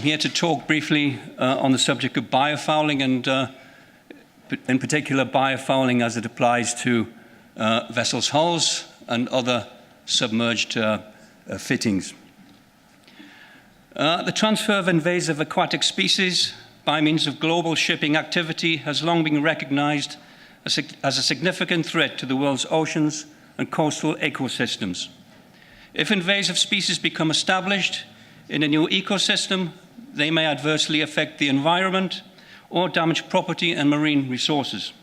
here to talk briefly on the subject of biofouling and in particular biofouling as it applies to vessels' hulls and other submerged fittings. The transfer of invasive aquatic species by means of global shipping activity has long been recognized as a significant threat to the world's oceans and coastal ecosystems. If invasive species become established in a new ecosystem, they may adversely affect the environment or damage property and marine resources.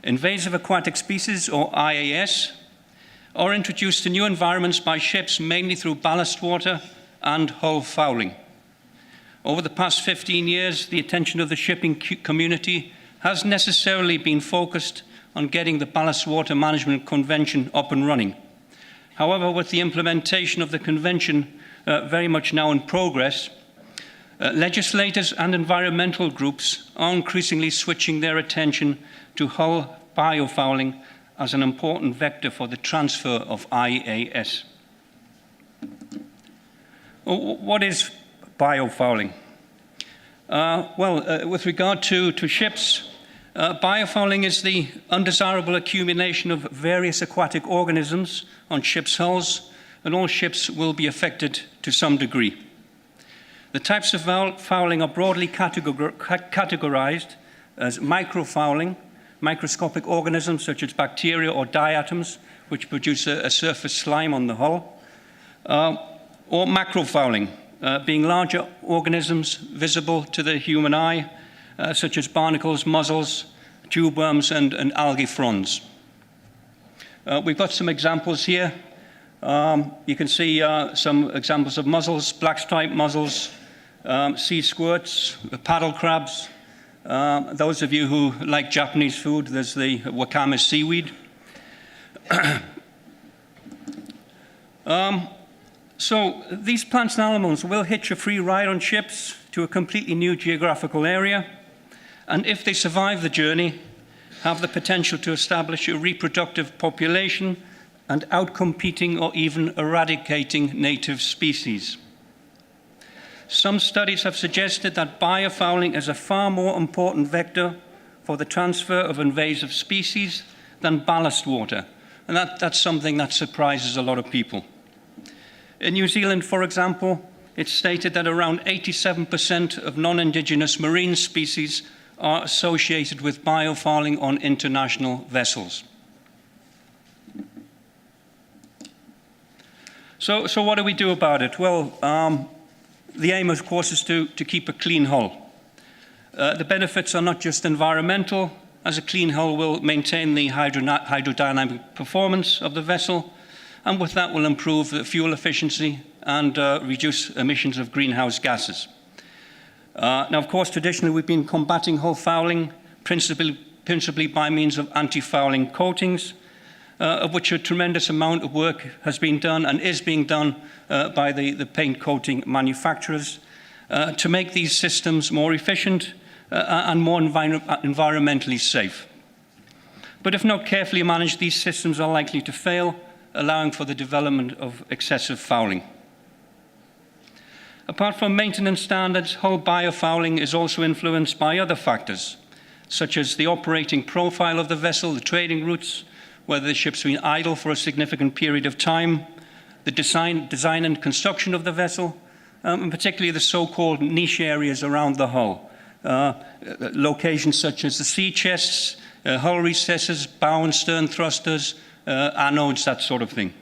Invasive aquatic species, or IAS, are introduced to new environments by ships mainly through ballast water and hull fouling. Over the past 15 years, the attention of the shipping community has necessarily been focused on getting the Ballast Water Management Convention up and running. However, with the implementation of the convention very much now in progress, legislators and environmental groups are increasingly switching their attention to hull biofouling as an important vector for the transfer of IAS. What is biofouling? With regard to ships, biofouling is the undesirable accumulation of various aquatic organisms on ships' hulls, and all ships will be affected to some degree. The types of fouling are broadly categorized as microfouling, microscopic organisms such as bacteria or diatoms, which produce a surface slime on the hull, or macrofouling, being larger organisms visible to the human eye, such as barnacles, mussels, tube worms, and algae fronds. We've got some examples here. You can see some examples of mussels, black-striped mussels, sea squirts, paddle crabs. Those of you who like Japanese food, there's the wakame seaweed. So these plants and animals will hitch a free ride on ships to a completely new geographical area, and if they survive the journey, have the potential to establish a reproductive population and outcompeting or even eradicating native species. Some studies have suggested that biofouling is a far more important vector for the transfer of invasive species than ballast water, and that's something that surprises a lot of people. In New Zealand, for example, it's stated that around 87% of non-indigenous marine species are associated with biofouling on international vessels. So what do we do about it? Well, the aim, of course, is to keep a clean hull. The benefits are not just environmental, as a clean hull will maintain the hydrodynamic performance of the vessel, and with that will improve the fuel efficiency and reduce emissions of greenhouse gases. Now, of course, traditionally we've been combating hull fouling principally by means of anti-fouling coatings, of which a tremendous amount of work has been done and is being done by the paint coating manufacturers to make these systems more efficient and more environmentally safe. But if not carefully managed, these systems are likely to fail, allowing for the development of excessive fouling. Apart from maintenance standards, hull biofouling is also influenced by other factors, such as the operating profile of the vessel, the trading routes, whether the ship's been idle for a significant period of time, the design and construction of the vessel, and particularly the so-called niche areas around the hull. Locations such as the sea chests, hull recesses, bow and stern thrusters, anodes, that sort of thing.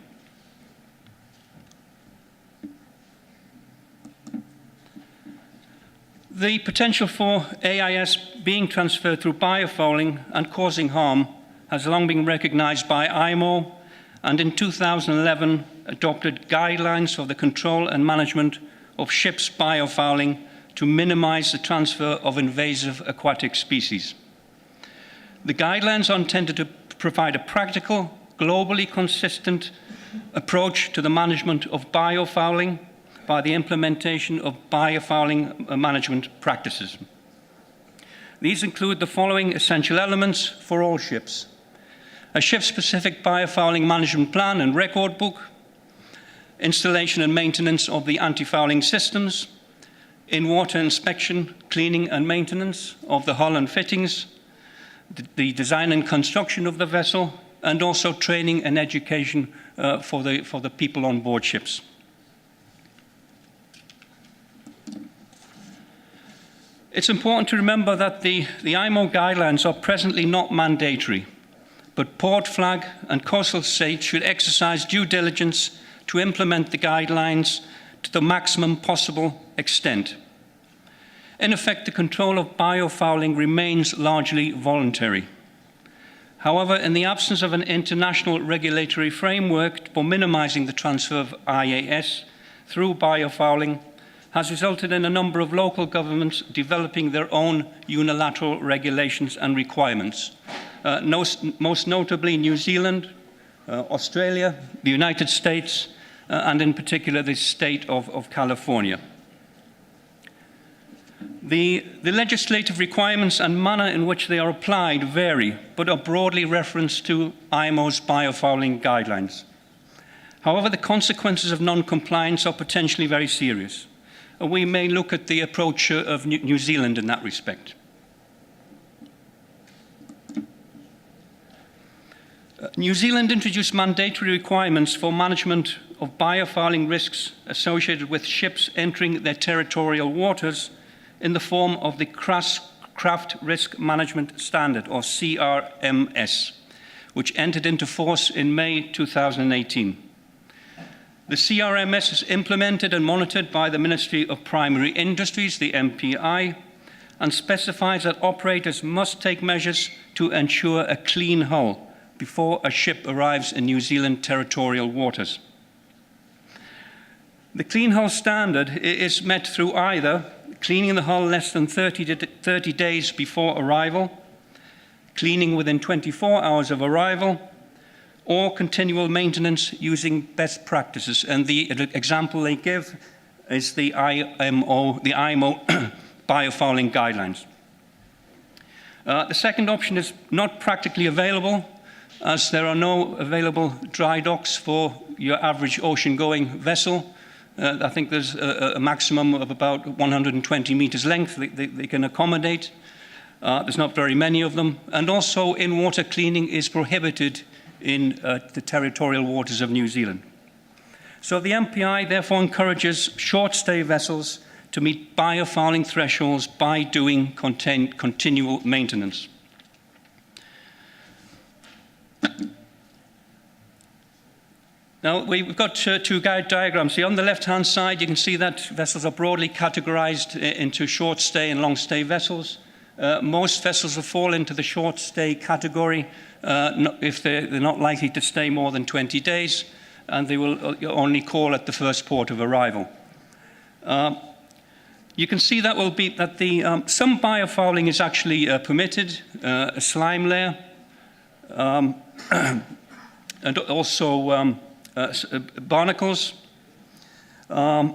The potential for AIS being transferred through biofouling and causing harm has long been recognized by IMO, and in 2011 adopted guidelines for the control and management of ships' biofouling to minimize the transfer of invasive aquatic species. The guidelines are intended to provide a practical, globally consistent approach to the management of biofouling by the implementation of biofouling management practices. These include the following essential elements for all ships: a ship-specific biofouling management plan and record book, installation and maintenance of the anti-fouling systems, in-water inspection, cleaning and maintenance of the hull and fittings, the design and construction of the vessel, and also training and education for the people on board ships. It's important to remember that the IMO guidelines are presently not mandatory, but port flag and coastal states should exercise due diligence to implement the guidelines to the maximum possible extent. In effect, the control of biofouling remains largely voluntary. However, in the absence of an international regulatory framework for minimizing the transfer of IAS through biofouling, has resulted in a number of local governments developing their own unilateral regulations and requirements, most notably New Zealand, Australia, the United States, and in particular the state of California. The legislative requirements and manner in which they are applied vary, but are broadly referenced to IMO's biofouling guidelines. However, the consequences of non-compliance are potentially very serious. We may look at the approach of New Zealand in that respect. New Zealand introduced mandatory requirements for management of biofouling risks associated with ships entering their territorial waters in the form of the Craft Risk Management Standard, or CRMS, which entered into force in May 2018. The CRMS is implemented and monitored by the Ministry of Primary Industries, the MPI, and specifies that operators must take measures to ensure a clean hull before a ship arrives in New Zealand territorial waters. The clean hull standard is met through either cleaning the hull less than 30 days before arrival, cleaning within 24 hours of arrival, or continual maintenance using best practices. And the example they give is the IMO biofouling guidelines. The second option is not practically available, as there are no available dry docks for your average ocean-going vessel. I think there's a maximum of about 120 meters length they can accommodate. There's not very many of them. And also, in-water cleaning is prohibited in the territorial waters of New Zealand. So the MPI therefore encourages short-stay vessels to meet biofouling thresholds by doing continual maintenance. Now, we've got two guide diagrams here. On the left-hand side, you can see that vessels are broadly categorized into short-stay and long-stay vessels. Most vessels will fall into the short-stay category if they're not likely to stay more than 20 days, and they will only call at the first port of arrival. You can see that some biofouling is actually permitted, a slime layer, and also barnacles, and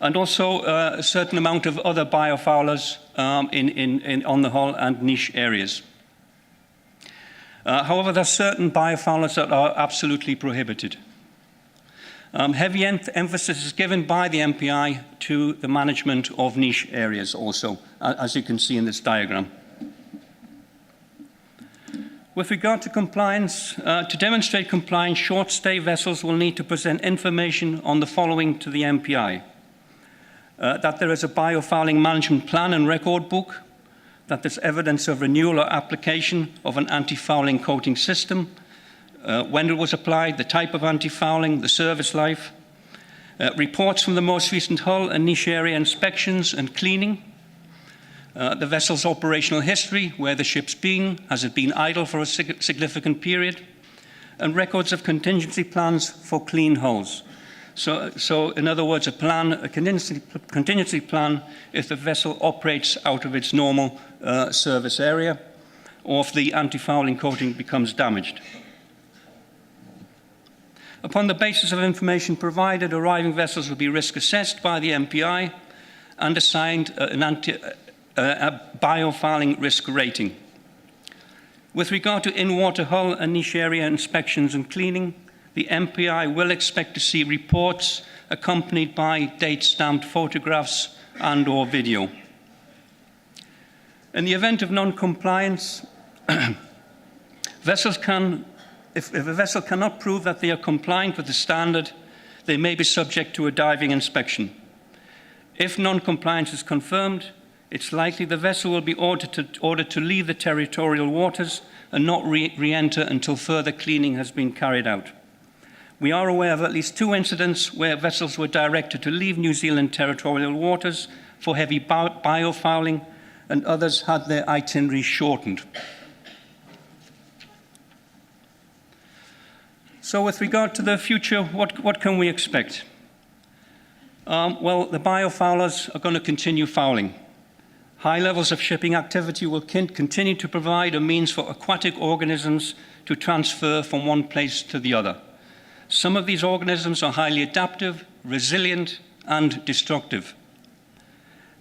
also a certain amount of other biofoulers on the hull and niche areas. However, there are certain biofoulers that are absolutely prohibited. Heavy emphasis is given by the MPI to the management of niche areas also, as you can see in this diagram. With regard to compliance, to demonstrate compliance, short-stay vessels will need to present information on the following to the MPI. That there is a biofouling management plan and record book, that there's evidence of renewal or application of an anti-fouling coating system, when it was applied, the type of anti-fouling, the service life, reports from the most recent hull and niche area inspections and cleaning, the vessel's operational history, where the ship's been, has it been idle for a significant period, and records of contingency plans for clean hulls. So in other words, a contingency plan if the vessel operates out of its normal service area, or if the anti-fouling coating becomes damaged. Upon the basis of information provided, arriving vessels will be risk assessed by the MPI and assigned a biofouling risk rating. With regard to in-water hull and niche area inspections and cleaning, the MPI will expect to see reports accompanied by date-stamped photographs and/or video. In the event of non-compliance, if a vessel cannot prove that they are compliant with the standard, they may be subject to a diving inspection. If non-compliance is confirmed, it's likely the vessel will be ordered to leave the territorial waters and not re-enter until further cleaning has been carried out. We are aware of at least 2 incidents where vessels were directed to leave New Zealand territorial waters for heavy biofouling, and others had their itineraries shortened. So with regard to the future, what can we expect? Well, the biofoulers are going to continue fouling. High levels of shipping activity will continue to provide a means for aquatic organisms to transfer from one place to the other. Some of these organisms are highly adaptive, resilient, and destructive.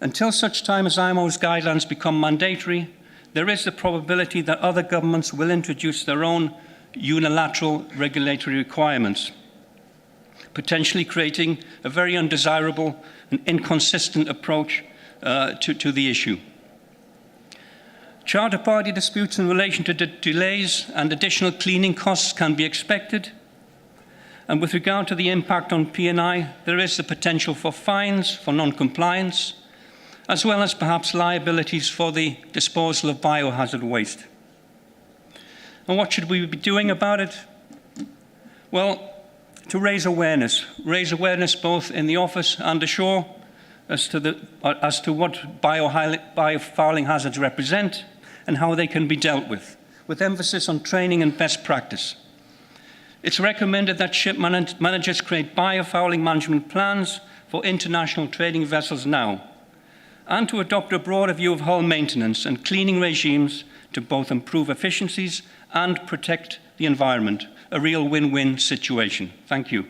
Until such time as IMO's guidelines become mandatory, there is the probability that other governments will introduce their own unilateral regulatory requirements, potentially creating a very undesirable and inconsistent approach to the issue. Charter party disputes in relation to delays and additional cleaning costs can be expected. And with regard to the impact on P&I, there is the potential for fines for non-compliance, as well as perhaps liabilities for the disposal of biohazard waste. And what should we be doing about it? Well, to raise awareness both in the office and ashore as to what biofouling hazards represent and how they can be dealt with emphasis on training and best practice. It's recommended that ship managers create biofouling management plans for international trading vessels now, and to adopt a broader view of hull maintenance and cleaning regimes to both improve efficiencies and protect the environment, a real win-win situation. Thank you.